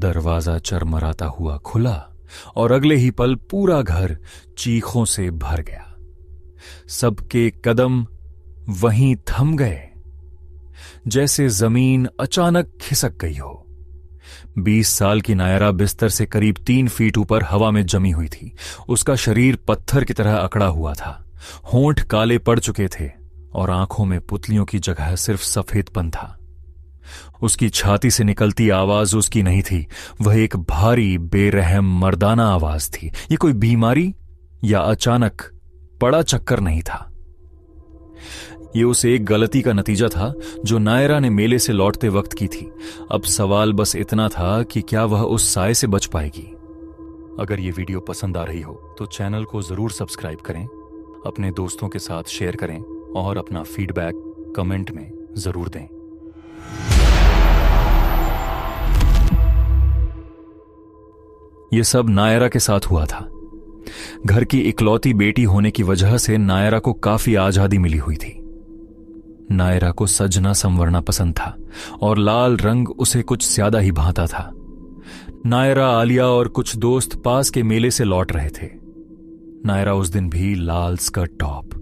दरवाजा चरमराता हुआ खुला और अगले ही पल पूरा घर चीखों से भर गया। सबके कदम वहीं थम गए, जैसे जमीन अचानक खिसक गई हो। 20 साल की नायरा बिस्तर से करीब 3 फीट ऊपर हवा में जमी हुई थी। उसका शरीर पत्थर की तरह अकड़ा हुआ था, होंठ काले पड़ चुके थे और आंखों में पुतलियों की जगह सिर्फ सफेदपन था। उसकी छाती से निकलती आवाज उसकी नहीं थी, वह एक भारी बेरहम मर्दाना आवाज थी। ये कोई बीमारी या अचानक पड़ा चक्कर नहीं था। ये उस एक गलती का नतीजा था जो नायरा ने मेले से लौटते वक्त की थी। अब सवाल बस इतना था कि क्या वह उस साए से बच पाएगी। अगर ये वीडियो पसंद आ रही हो तो चैनल को जरूर सब्सक्राइब करें, अपने दोस्तों के साथ शेयर करें और अपना फीडबैक कमेंट में जरूर दें। यह सब नायरा के साथ हुआ था। घर की इकलौती बेटी होने की वजह से नायरा को काफी आजादी मिली हुई थी। नायरा को सजना संवरना पसंद था और लाल रंग उसे कुछ ज्यादा ही भाता था। नायरा, आलिया और कुछ दोस्त पास के मेले से लौट रहे थे। नायरा उस दिन भी लाल स्कर्ट टॉप,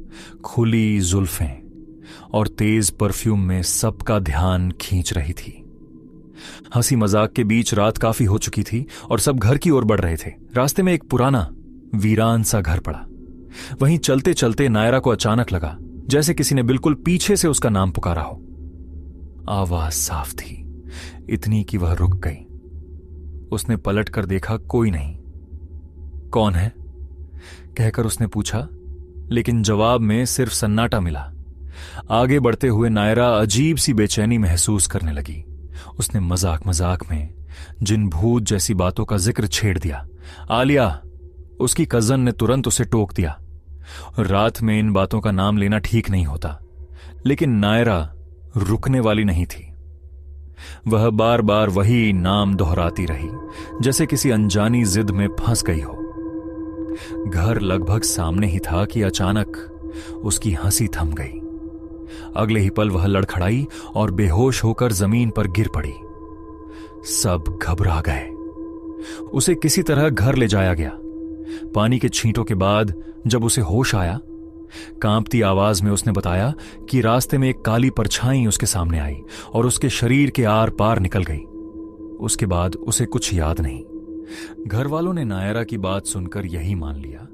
खुली जुल्फें और तेज परफ्यूम में सबका ध्यान खींच रही थी। हंसी मजाक के बीच रात काफी हो चुकी थी और सब घर की ओर बढ़ रहे थे। रास्ते में एक पुराना वीरान सा घर पड़ा। वहीं चलते चलते नायरा को अचानक लगा जैसे किसी ने बिल्कुल पीछे से उसका नाम पुकारा हो। आवाज साफ थी, इतनी कि वह रुक गई। उसने पलट कर देखा, कोई नहीं। कौन है कहकर उसने पूछा, लेकिन जवाब में सिर्फ सन्नाटा मिला। आगे बढ़ते हुए नायरा अजीब सी बेचैनी महसूस करने लगी। उसने मजाक मजाक में जिन भूत जैसी बातों का जिक्र छेड़ दिया। आलिया, उसकी कजन, ने तुरंत उसे टोक दिया। रात में इन बातों का नाम लेना ठीक नहीं होता, लेकिन नायरा रुकने वाली नहीं थी। वह बार बार वही नाम दोहराती रही, जैसे किसी अनजानी जिद में फंस गई हो। घर लगभग सामने ही था कि अचानक उसकी हंसी थम गई। अगले ही पल वह लड़खड़ाई और बेहोश होकर जमीन पर गिर पड़ी। सब घबरा गए। उसे किसी तरह घर ले जाया गया। पानी के छींटों के बाद जब उसे होश आया, कांपती आवाज में उसने बताया कि रास्ते में एक काली परछाई उसके सामने आई और उसके शरीर के आर पार निकल गई। उसके बाद उसे कुछ याद नहीं। घर वालों ने नायरा की बात सुनकर यही मान लिया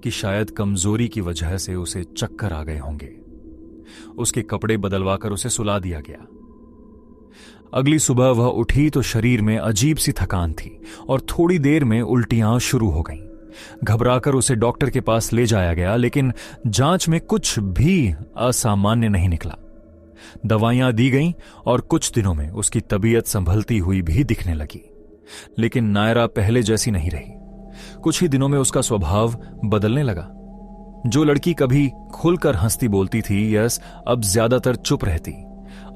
कि शायद कमजोरी की वजह से उसे चक्कर आ गए होंगे। उसके कपड़े बदलवाकर उसे सुला दिया गया। अगली सुबह वह उठी तो शरीर में अजीब सी थकान थी और थोड़ी देर में उल्टियां शुरू हो गईं। घबराकर उसे डॉक्टर के पास ले जाया गया, लेकिन जांच में कुछ भी असामान्य नहीं निकला। दवाइयां दी गईं और कुछ दिनों में उसकी तबीयत संभलती हुई भी दिखने लगी। लेकिन नायरा पहले जैसी नहीं रही। कुछ ही दिनों में उसका स्वभाव बदलने लगा। जो लड़की कभी खुलकर हंसती बोलती थी, यस, अब ज्यादातर चुप रहती,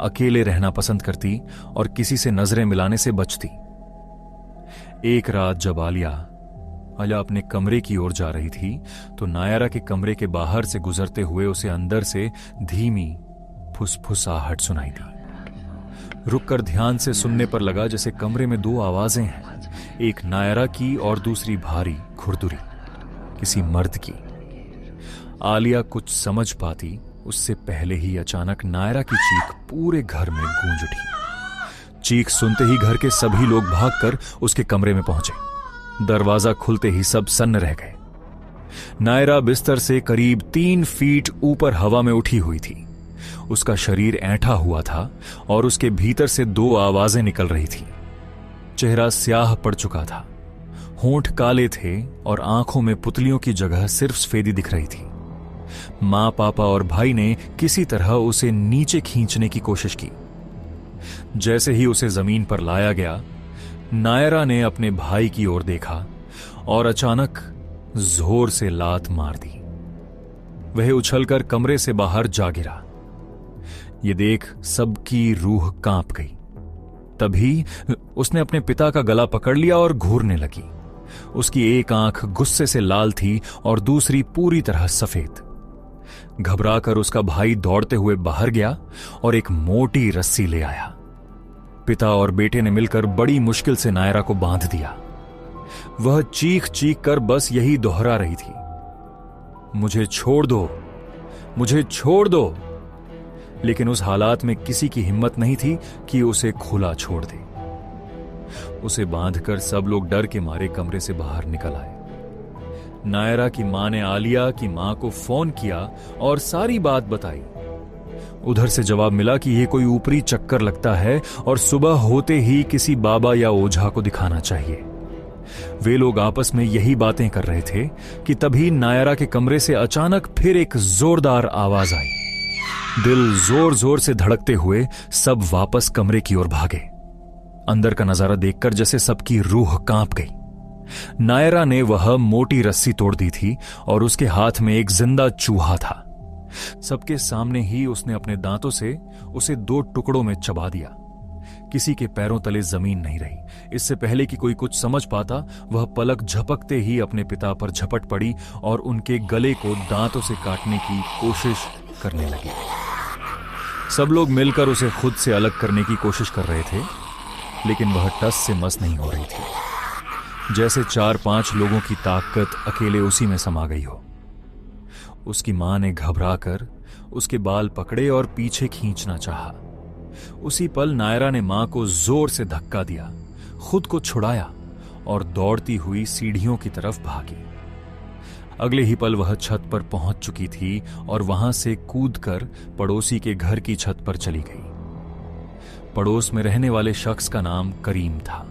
अकेले रहना पसंद करती और किसी से नजरें मिलाने से बचती। एक रात जब आलिया अपने कमरे की ओर जा रही थी तो नायरा के कमरे के बाहर से गुजरते हुए उसे अंदर से धीमी फुसफुसाहट सुनाई दी। रुककर ध्यान से सुनने पर लगा जैसे कमरे में 2 आवाजें हैं, एक नायरा की और दूसरी भारी खुरदुरी किसी मर्द की। आलिया कुछ समझ पाती उससे पहले ही अचानक नायरा की चीख पूरे घर में गूंज उठी। चीख सुनते ही घर के सभी लोग भागकर उसके कमरे में पहुंचे। दरवाजा खुलते ही सब सन्न रह गए। नायरा बिस्तर से करीब 3 फीट ऊपर हवा में उठी हुई थी। उसका शरीर ऐंठा हुआ था और उसके भीतर से 2 आवाजें निकल रही थी। चेहरा स्याह पड़ चुका था, होंठ काले थे और आंखों में पुतलियों की जगह सिर्फ सफेदी दिख रही थी। मां, पापा और भाई ने किसी तरह उसे नीचे खींचने की कोशिश की। जैसे ही उसे जमीन पर लाया गया, नायरा ने अपने भाई की ओर देखा और अचानक जोर से लात मार दी। वह उछलकर कमरे से बाहर जा गिरा। यह देख सबकी रूह कांप गई। तभी उसने अपने पिता का गला पकड़ लिया और घूरने लगी। उसकी एक आंख गुस्से से लाल थी और दूसरी पूरी तरह सफेद। घबराकर उसका भाई दौड़ते हुए बाहर गया और एक मोटी रस्सी ले आया। पिता और बेटे ने मिलकर बड़ी मुश्किल से नायरा को बांध दिया। वह चीख चीख कर बस यही दोहरा रही थी, मुझे छोड़ दो, मुझे छोड़ दो। लेकिन उस हालात में किसी की हिम्मत नहीं थी कि उसे खुला छोड़ दे। उसे बांधकर सब लोग डर के मारे कमरे से बाहर निकल आए। नायरा की मां ने आलिया की मां को फोन किया और सारी बात बताई। उधर से जवाब मिला कि यह कोई ऊपरी चक्कर लगता है और सुबह होते ही किसी बाबा या ओझा को दिखाना चाहिए। वे लोग आपस में यही बातें कर रहे थे कि तभी नायरा के कमरे से अचानक फिर एक जोरदार आवाज आई। दिल जोर जोर से धड़कते हुए सब वापस कमरे की ओर भागे। अंदर का नजारा देखकर जैसे सबकी रूह कांप गई। नायरा ने वह मोटी रस्सी तोड़ दी थी और उसके हाथ में एक जिंदा चूहा था। सबके सामने ही उसने अपने दांतों से उसे 2 टुकड़ों में चबा दिया। किसी के पैरों तले जमीन नहीं रही। इससे पहले कि कोई कुछ समझ पाता, वह पलक झपकते ही अपने पिता पर झपट पड़ी और उनके गले को दांतों से काटने की कोशिश करने लगी। सब लोग मिलकर उसे खुद से अलग करने की कोशिश कर रहे थे, लेकिन वह टस से मस नहीं हो रही थी, जैसे 4-5 लोगों की ताकत अकेले उसी में समा गई हो। उसकी मां ने घबराकर उसके बाल पकड़े और पीछे खींचना चाहा। उसी पल नायरा ने मां को जोर से धक्का दिया, खुद को छुड़ाया और दौड़ती हुई सीढ़ियों की तरफ भागी। अगले ही पल वह छत पर पहुंच चुकी थी और वहां से कूदकर पड़ोसी के घर की छत पर चली गई। पड़ोस में रहने वाले शख्स का नाम करीम था।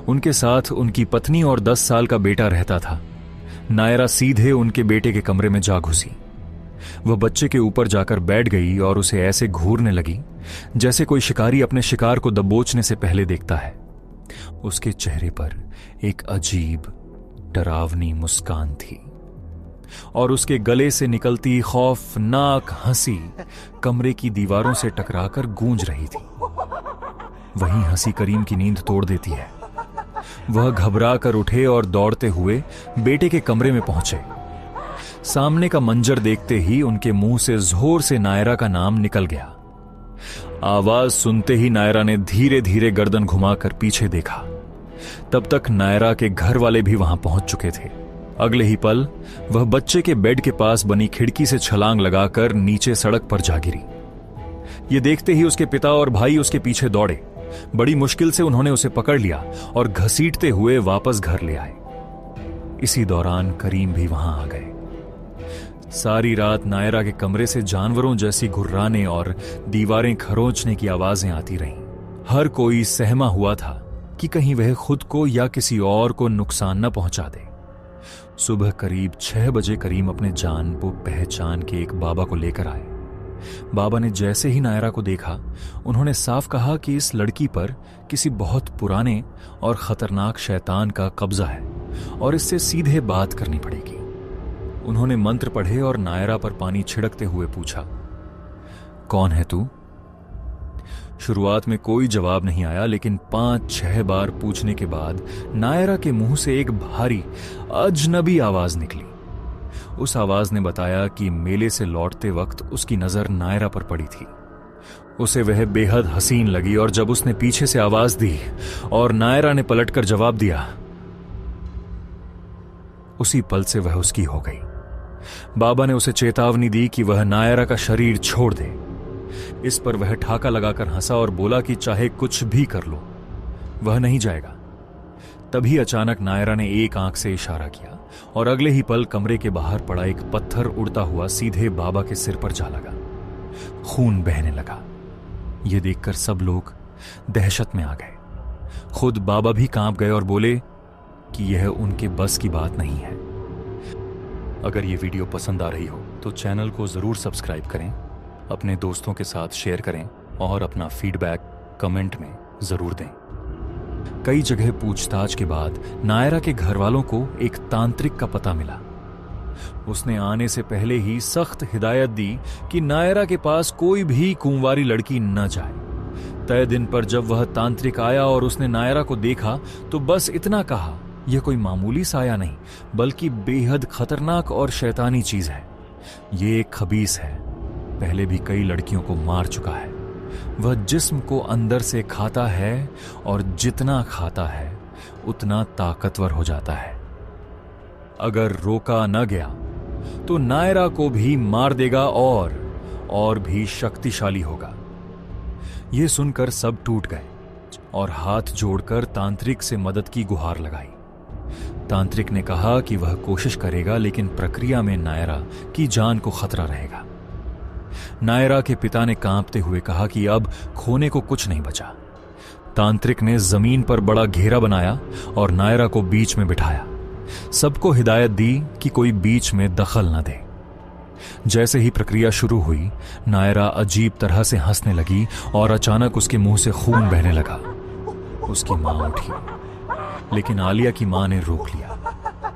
उनके साथ उनकी पत्नी और 10 साल का बेटा रहता था। नायरा सीधे उनके बेटे के कमरे में जा घुसी। वह बच्चे के ऊपर जाकर बैठ गई और उसे ऐसे घूरने लगी जैसे कोई शिकारी अपने शिकार को दबोचने से पहले देखता है। उसके चेहरे पर एक अजीब डरावनी मुस्कान थी और उसके गले से निकलती खौफनाक हंसी कमरे की दीवारों से टकराकर गूंज रही थी। वही हंसी करीम की नींद तोड़ देती है। वह घबरा कर उठे और दौड़ते हुए बेटे के कमरे में पहुंचे। सामने का मंजर देखते ही उनके मुंह से जोर से नायरा का नाम निकल गया। आवाज सुनते ही नायरा ने धीरे धीरे गर्दन घुमाकर पीछे देखा। तब तक नायरा के घर वाले भी वहां पहुंच चुके थे। अगले ही पल वह बच्चे के बेड के पास बनी खिड़की से छलांग लगाकर नीचे सड़क पर जा गिरी। यह देखते ही उसके पिता और भाई उसके पीछे दौड़े। बड़ी मुश्किल से उन्होंने उसे पकड़ लिया और घसीटते हुए वापस घर ले आए। इसी दौरान करीम भी वहां आ गए। सारी रात नायरा के कमरे से जानवरों जैसी घुर्राने और दीवारें खरोंचने की आवाजें आती रहीं। हर कोई सहमा हुआ था कि कहीं वह खुद को या किसी और को नुकसान न पहुंचा दे। सुबह करीब 6 बजे करीम अपने जान को पहचान के एक बाबा को लेकर आए। बाबा ने जैसे ही नायरा को देखा, उन्होंने साफ कहा कि इस लड़की पर किसी बहुत पुराने और खतरनाक शैतान का कब्जा है और इससे सीधे बात करनी पड़ेगी। उन्होंने मंत्र पढ़े और नायरा पर पानी छिड़कते हुए पूछा, कौन है तू? शुरुआत में कोई जवाब नहीं आया, लेकिन 5-6 बार पूछने के बाद नायरा के मुंह से एक भारी अजनबी आवाज निकली। उस आवाज ने बताया कि मेले से लौटते वक्त उसकी नजर नायरा पर पड़ी थी। उसे वह बेहद हसीन लगी और जब उसने पीछे से आवाज दी और नायरा ने पलटकर जवाब दिया, उसी पल से वह उसकी हो गई। बाबा ने उसे चेतावनी दी कि वह नायरा का शरीर छोड़ दे। इस पर वह ठाका लगाकर हंसा और बोला कि चाहे कुछ भी कर लो, वह नहीं जाएगा। तभी अचानक नायरा ने एक आंख से इशारा किया और अगले ही पल कमरे के बाहर पड़ा एक पत्थर उड़ता हुआ सीधे बाबा के सिर पर जा लगा। खून बहने लगा। यह देखकर सब लोग दहशत में आ गए। खुद बाबा भी कांप गए और बोले कि यह उनके बस की बात नहीं है। अगर यह वीडियो पसंद आ रही हो तो चैनल को जरूर सब्सक्राइब करें, अपने दोस्तों के साथ शेयर करें और अपना फीडबैक कमेंट में जरूर दें। कई जगह पूछताछ के बाद नायरा के घर वालों को एक तांत्रिक का पता मिला। उसने आने से पहले ही सख्त हिदायत दी कि नायरा के पास कोई भी कुंवारी लड़की न जाए। तय दिन पर जब वह तांत्रिक आया और उसने नायरा को देखा तो बस इतना कहा, यह कोई मामूली साया नहीं बल्कि बेहद खतरनाक और शैतानी चीज है। यह एक खबीस है, पहले भी कई लड़कियों को मार चुका है वह जिस्म को अंदर से खाता है और जितना खाता है उतना ताकतवर हो जाता है। अगर रोका न गया तो नायरा को भी मार देगा और भी शक्तिशाली होगा। यह सुनकर सब टूट गए और हाथ जोड़कर तांत्रिक से मदद की गुहार लगाई। तांत्रिक ने कहा कि वह कोशिश करेगा, लेकिन प्रक्रिया में नायरा की जान को खतरा रहेगा। नायरा के पिता ने कांपते हुए कहा कि अब खोने को कुछ नहीं बचा। तांत्रिक ने जमीन पर बड़ा घेरा बनाया और नायरा को बीच में बिठाया। सबको हिदायत दी कि कोई बीच में दखल न दे। जैसे ही प्रक्रिया शुरू हुई, नायरा अजीब तरह से हंसने लगी और अचानक उसके मुंह से खून बहने लगा। उसकी मां उठी, लेकिन आलिया की मां ने रोक लिया।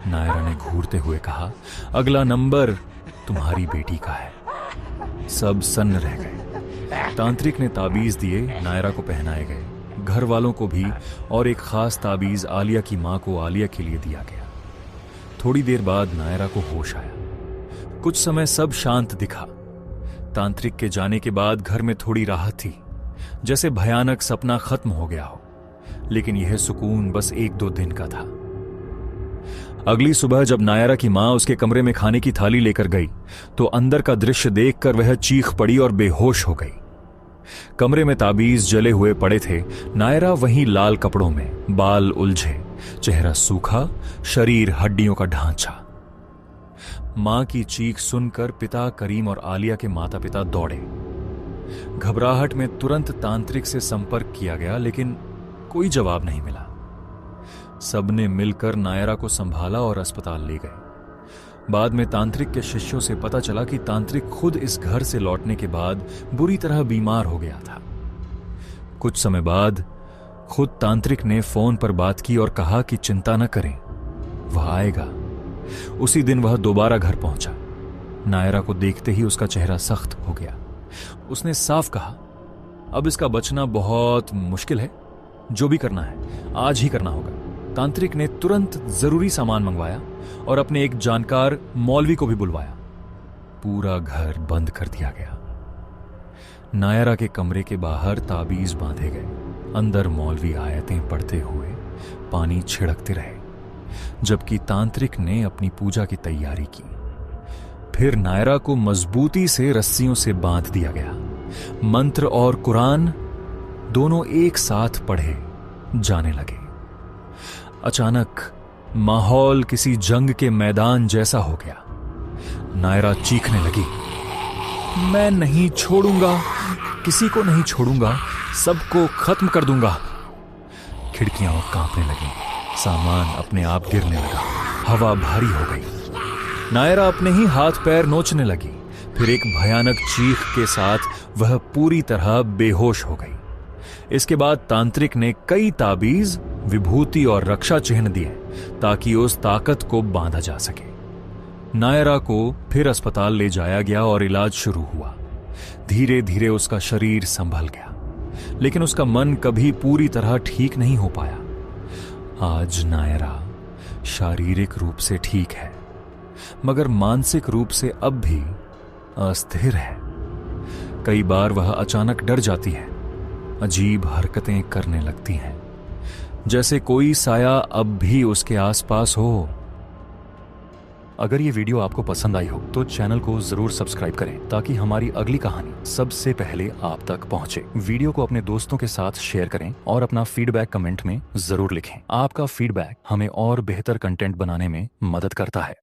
नायरा ने घूरते हुए कहा, अगला नंबर तुम्हारी बेटी का है। सब सन्न रह गए। तांत्रिक ने ताबीज दिए, नायरा को पहनाए गए, घर वालों को भी, और एक खास ताबीज आलिया की मां को आलिया के लिए दिया गया। थोड़ी देर बाद नायरा को होश आया। कुछ समय सब शांत दिखा। तांत्रिक के जाने के बाद घर में थोड़ी राहत थी, जैसे भयानक सपना खत्म हो गया हो। लेकिन यह सुकून बस 1-2 दिन का था। अगली सुबह जब नायरा की मां उसके कमरे में खाने की थाली लेकर गई तो अंदर का दृश्य देखकर वह चीख पड़ी और बेहोश हो गई। कमरे में ताबीज जले हुए पड़े थे। नायरा वहीं लाल कपड़ों में, बाल उलझे, चेहरा सूखा, शरीर हड्डियों का ढांचा। मां की चीख सुनकर पिता करीम और आलिया के माता पिता दौड़े। घबराहट में तुरंत तांत्रिक से संपर्क किया गया, लेकिन कोई जवाब नहीं मिला। सबने मिलकर नायरा को संभाला और अस्पताल ले गए। बाद में तांत्रिक के शिष्यों से पता चला कि तांत्रिक खुद इस घर से लौटने के बाद बुरी तरह बीमार हो गया था। कुछ समय बाद खुद तांत्रिक ने फोन पर बात की और कहा कि चिंता न करें, वह आएगा। उसी दिन वह दोबारा घर पहुंचा। नायरा को देखते ही उसका चेहरा सख्त हो गया। उसने साफ कहा, अब इसका बचना बहुत मुश्किल है। जो भी करना है आज ही करना होगा। तांत्रिक ने तुरंत जरूरी सामान मंगवाया और अपने एक जानकार मौलवी को भी बुलवाया। पूरा घर बंद कर दिया गया। नायरा के कमरे के बाहर ताबीज बांधे गए। अंदर मौलवी आयतें पढ़ते हुए पानी छिड़कते रहे, जबकि तांत्रिक ने अपनी पूजा की तैयारी की। फिर नायरा को मजबूती से रस्सियों से बांध दिया गया। मंत्र और कुरान दोनों एक साथ पढ़े जाने लगे। अचानक माहौल किसी जंग के मैदान जैसा हो गया। नायरा चीखने लगी, मैं नहीं छोड़ूंगा, किसी को नहीं छोड़ूंगा, सबको खत्म कर दूंगा। खिड़कियां कांपने लगी, सामान अपने आप गिरने लगा, हवा भारी हो गई। नायरा अपने ही हाथ पैर नोचने लगी। फिर एक भयानक चीख के साथ वह पूरी तरह बेहोश हो गई। इसके बाद तांत्रिक ने कई ताबीज, विभूति और रक्षा चिन्ह दिए ताकि उस ताकत को बांधा जा सके। नायरा को फिर अस्पताल ले जाया गया और इलाज शुरू हुआ। धीरे धीरे उसका शरीर संभल गया, लेकिन उसका मन कभी पूरी तरह ठीक नहीं हो पाया। आज नायरा शारीरिक रूप से ठीक है, मगर मानसिक रूप से अब भी अस्थिर है। कई बार वह अचानक डर जाती है, अजीब हरकतें करने लगती हैं, जैसे कोई साया अब भी उसके आसपास हो। अगर ये वीडियो आपको पसंद आई हो तो चैनल को जरूर सब्सक्राइब करें ताकि हमारी अगली कहानी सबसे पहले आप तक पहुंचे। वीडियो को अपने दोस्तों के साथ शेयर करें और अपना फीडबैक कमेंट में जरूर लिखें। आपका फीडबैक हमें और बेहतर कंटेंट बनाने में मदद करता है।